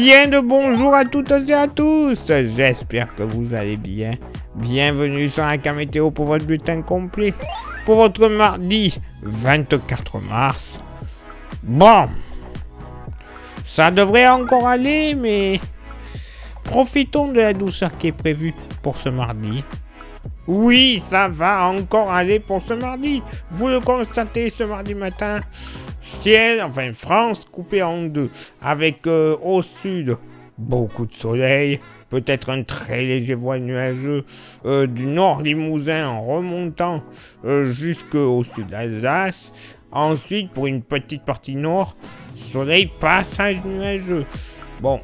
Bien de bonjour à toutes et à tous. J'espère que vous allez bien. Bienvenue sur un cas météo pour votre bulletin complet. Pour votre mardi 24 mars. Bon, ça devrait encore aller, mais profitons de la douceur qui est prévue pour ce mardi. Oui, ça va encore aller pour ce mardi. Vous le constatez ce mardi matin. Ciel, enfin France, coupé en deux. Avec au sud, beaucoup de soleil. Peut-être un très léger voile nuageux du nord Limousin en remontant jusqu'au sud d'Alsace. Ensuite, pour une petite partie nord, soleil, passage nuageux. Bon,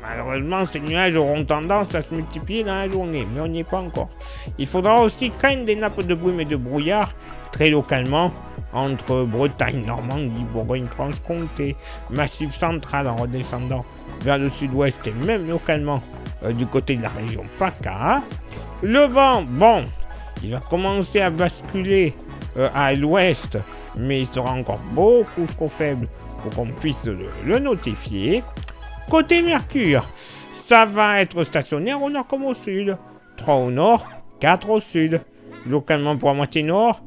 malheureusement, ces nuages auront tendance à se multiplier dans la journée, mais on n'y est pas encore. Il faudra aussi craindre des nappes de brume et de brouillard, très localement, entre Bretagne, Normandie, Bourgogne-Franche-Comté, Massif central en redescendant vers le sud-ouest et même localement du côté de la région PACA. Le vent, bon, il va commencer à basculer à l'ouest, mais il sera encore beaucoup trop faible pour qu'on puisse le notifier. Côté Mercure, ça va être stationnaire au nord comme au sud. 3 au nord, 4 au sud. Localement pour la moitié nord,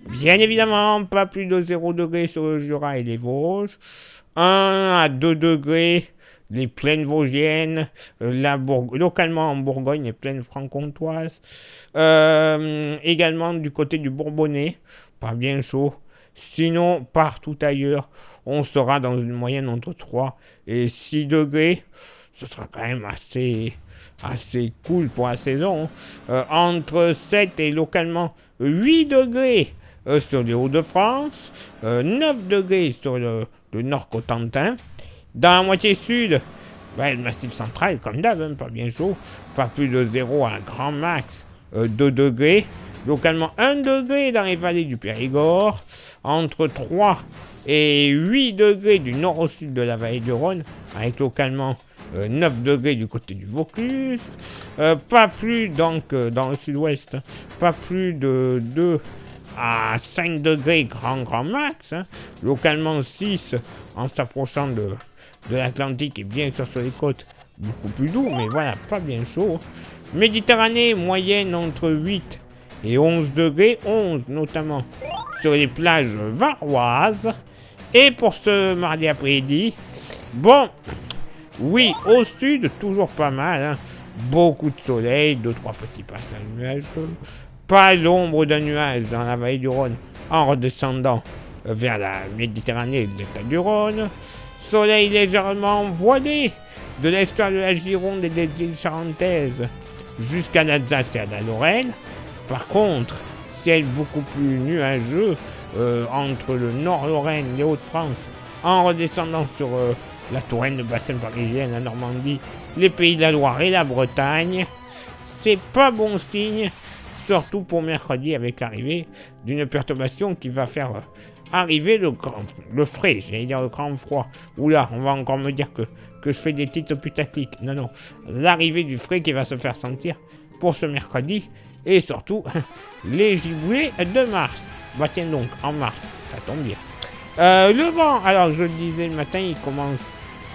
bien évidemment, pas plus de 0 degrés sur le Jura et les Vosges. 1 à 2 degrés, les plaines vosgiennes, localement en Bourgogne, les plaines franc-comtoises. Également du côté du Bourbonnais, pas bien chaud. Sinon, partout ailleurs, on sera dans une moyenne entre 3 et 6 degrés. Ce sera quand même assez cool pour la saison. Entre 7 et localement 8 degrés sur les Hauts-de-France. 9 degrés sur le nord Cotentin. Dans la moitié sud, le massif central, comme d'hab, pas bien chaud. Pas plus de 0 à un grand max 2 degrés. Localement 1 degré dans les vallées du Périgord, entre 3 et 8 degrés du nord au sud de la vallée du Rhône, avec localement 9 degrés du côté du Vaucluse, pas plus donc dans le sud-ouest, pas plus de 2 à 5 degrés grand max, localement 6 en s'approchant de l'Atlantique et bien sûr sur les côtes, beaucoup plus doux, mais voilà, pas bien chaud. Méditerranée, moyenne entre 8 et 11 degrés, 11 notamment sur les plages varoises. Et pour ce mardi après-midi, bon, oui, au sud, toujours pas mal, beaucoup de soleil, 2-3 petits passages nuageux, pas l'ombre d'un nuage dans la vallée du Rhône en redescendant vers la Méditerranée et l'état du Rhône, soleil légèrement voilé de l'estuaire de la Gironde et des îles Charentaises jusqu'à l'Alsace et à la Lorraine. Par contre, ciel beaucoup plus nuageux entre le Nord-Lorraine, les Hauts-de-France, en redescendant sur la Touraine, le bassin parisien, la Normandie, les Pays de la Loire et la Bretagne. C'est pas bon signe, surtout pour mercredi avec l'arrivée d'une perturbation qui va faire arriver le frais, j'allais dire le grand froid. Oula, on va encore me dire que je fais des titres putaclic. Non, l'arrivée du frais qui va se faire sentir pour ce mercredi. Et surtout, les giboulées de mars. Tiens donc, en mars, ça tombe bien. Le vent, alors je le disais le matin, il commence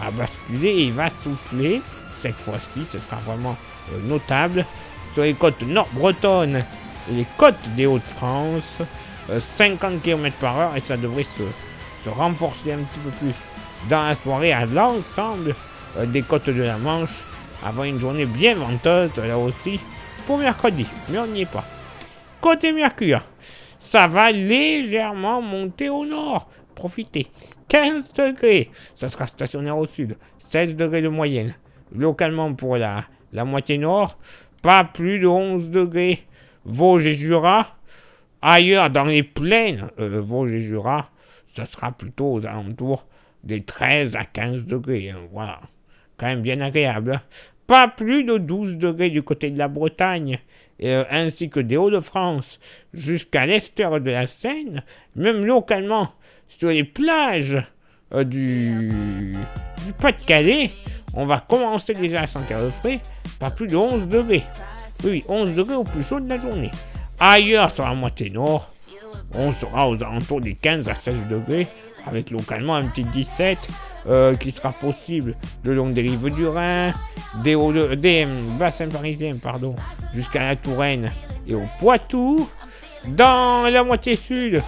à basculer et il va souffler. Cette fois-ci, ce sera vraiment notable. Sur les côtes nord-bretonnes et les côtes des Hauts-de-France, 50 km/h et ça devrait se renforcer un petit peu plus dans la soirée à l'ensemble des côtes de la Manche, avant une journée bien venteuse, là aussi, pour mercredi, mais on n'y est pas. Côté Mercure, ça va légèrement monter au nord. Profitez. 15 degrés, ça sera stationnaire au sud. 16 degrés de moyenne. Localement pour la moitié nord, pas plus de 11 degrés. Vosges et Jura. Ailleurs, dans les plaines, Vosges et Jura, ça sera plutôt aux alentours des 13 à 15 degrés. Voilà, quand même bien agréable. Pas plus de 12 degrés du côté de la Bretagne, ainsi que des Hauts-de-France, jusqu'à l'estuaire de la Seine, même localement sur les plages du Pas-de-Calais, on va commencer déjà à sentir le frais, pas plus de 11 degrés. Oui, 11 degrés au plus chaud de la journée. Ailleurs, sur la moitié nord, on sera aux alentours des 15 à 16 degrés, avec localement un petit 17 qui sera possible le long des rives du Rhin, des bassins parisiens, jusqu'à la Touraine et au Poitou. Dans la moitié sud,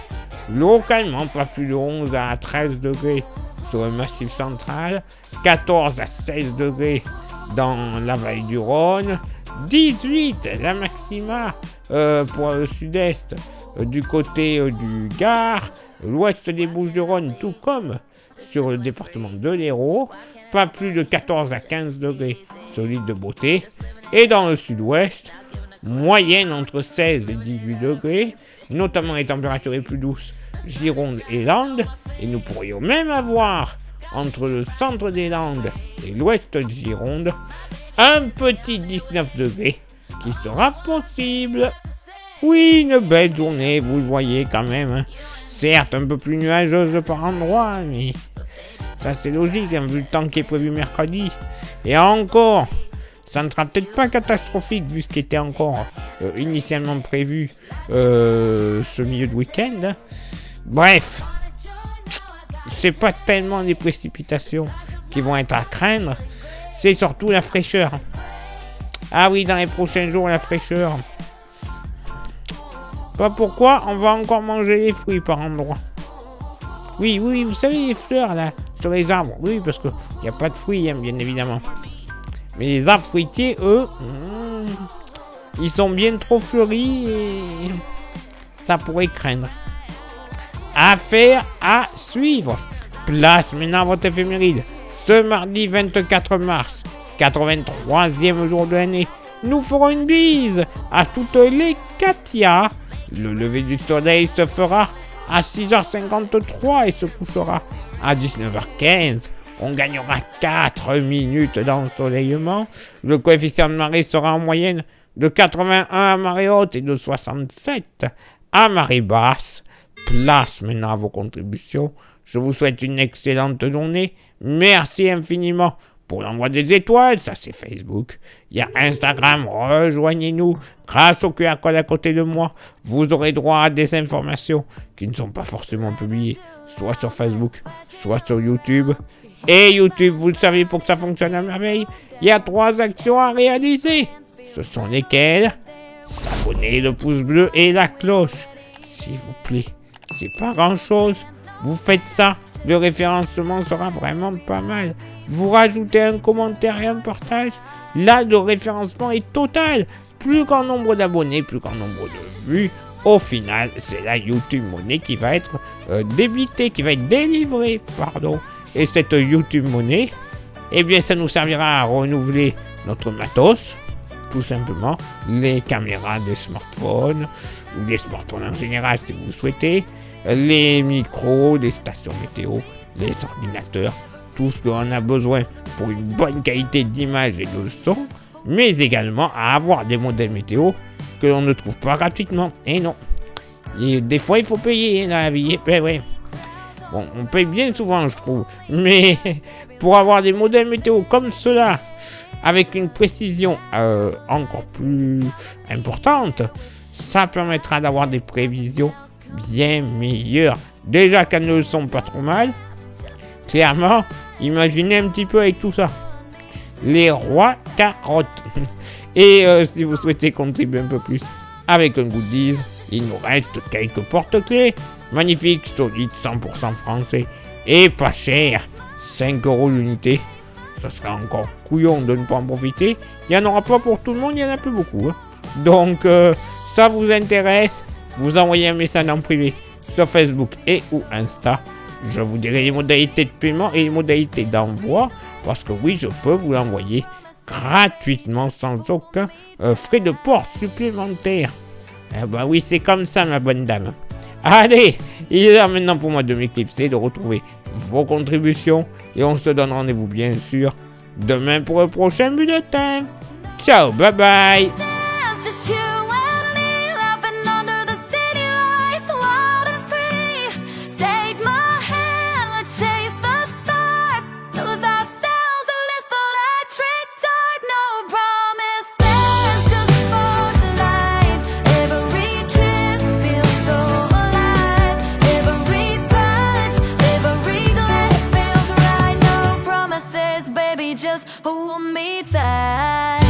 localement, pas plus de 11 à 13 degrés sur le massif central, 14 à 16 degrés dans la vallée du Rhône, 18 la maxima pour le sud-est du côté du Gard, l'ouest des Bouches-du-Rhône, tout comme sur le département de l'Hérault, pas plus de 14 à 15 degrés sur l'île de Beauté, et dans le sud-ouest, moyenne entre 16 et 18 degrés, notamment les températures les plus douces, Gironde et Landes, et nous pourrions même avoir, entre le centre des Landes et l'ouest de Gironde, un petit 19 degrés qui sera possible. Oui, une belle journée, vous le voyez quand même, hein. Certes, un peu plus nuageuse par endroits, mais ça c'est logique, hein, vu le temps qui est prévu mercredi. Et encore, ça ne sera peut-être pas catastrophique vu ce qui était encore initialement prévu ce milieu de week-end. Hein. Bref, c'est pas tellement les précipitations qui vont être à craindre, c'est surtout la fraîcheur. Ah oui, dans les prochains jours, la fraîcheur. Pas pourquoi, on va encore manger les fruits par endroits. Oui, vous savez les fleurs là, sur les arbres. Oui, parce qu'il n'y a pas de fruits, hein, bien évidemment. Mais les arbres fruitiers, eux, ils sont bien trop fleuris et ça pourrait craindre. Affaire à suivre. Place maintenant à votre éphéméride. Ce mardi 24 mars, 83e jour de l'année, nous ferons une bise à toutes les Katia. Le lever du soleil se fera à 6h53 et se couchera à 19h15. On gagnera 4 minutes d'ensoleillement. Le coefficient de marée sera en moyenne de 81 à marée haute et de 67 à marée basse. Place maintenant à vos contributions. Je vous souhaite une excellente journée. Merci infiniment pour l'envoi des étoiles, ça c'est Facebook. Il y a Instagram, rejoignez-nous. Grâce au QR code à côté de moi, vous aurez droit à des informations qui ne sont pas forcément publiées, soit sur Facebook, soit sur YouTube. Et YouTube, vous le savez, pour que ça fonctionne à merveille, il y a 3 actions à réaliser. Ce sont lesquelles? S'abonner, le pouce bleu et la cloche. S'il vous plaît, c'est pas grand-chose. Vous faites ça, le référencement sera vraiment pas mal. Vous rajoutez un commentaire et un partage, là le référencement est total. Plus qu'en nombre d'abonnés, plus qu'en nombre de vues. Au final, c'est la YouTube Money qui va être débitée, qui va être délivrée, Et cette YouTube Money, eh bien ça nous servira à renouveler notre matos, tout simplement, les caméras des smartphones, ou les smartphones en général si vous souhaitez, les micros, les stations météo, les ordinateurs, tout ce qu'on a besoin pour une bonne qualité d'image et de son, mais également à avoir des modèles météo que l'on ne trouve pas gratuitement. Et non, et des fois il faut payer dans la vie, ouais. Bon, on paye bien souvent je trouve, mais pour avoir des modèles météo comme cela, avec une précision encore plus importante, ça permettra d'avoir des prévisions bien meilleures. Déjà qu'elles ne sont pas trop mal, clairement, imaginez un petit peu avec tout ça. Les rois carottes. Et si vous souhaitez contribuer un peu plus avec un goodies, il nous reste quelques porte-clés. Magnifiques, solides, 100% français et pas cher. 5 € l'unité. Ça serait encore couillon de ne pas en profiter. Il n'y en aura pas pour tout le monde, il n'y en a plus beaucoup. Hein. Donc, ça vous intéresse, vous envoyez un message en privé sur Facebook et ou Insta. Je vous dirai les modalités de paiement et les modalités d'envoi. Parce que oui, je peux vous l'envoyer gratuitement sans aucun frais de port supplémentaire. Eh ben oui, c'est comme ça, ma bonne dame. Allez, il est là maintenant pour moi de m'éclipser, de retrouver vos contributions. Et on se donne rendez-vous bien sûr demain pour le prochain bulletin. Ciao, bye bye. just hold me tight.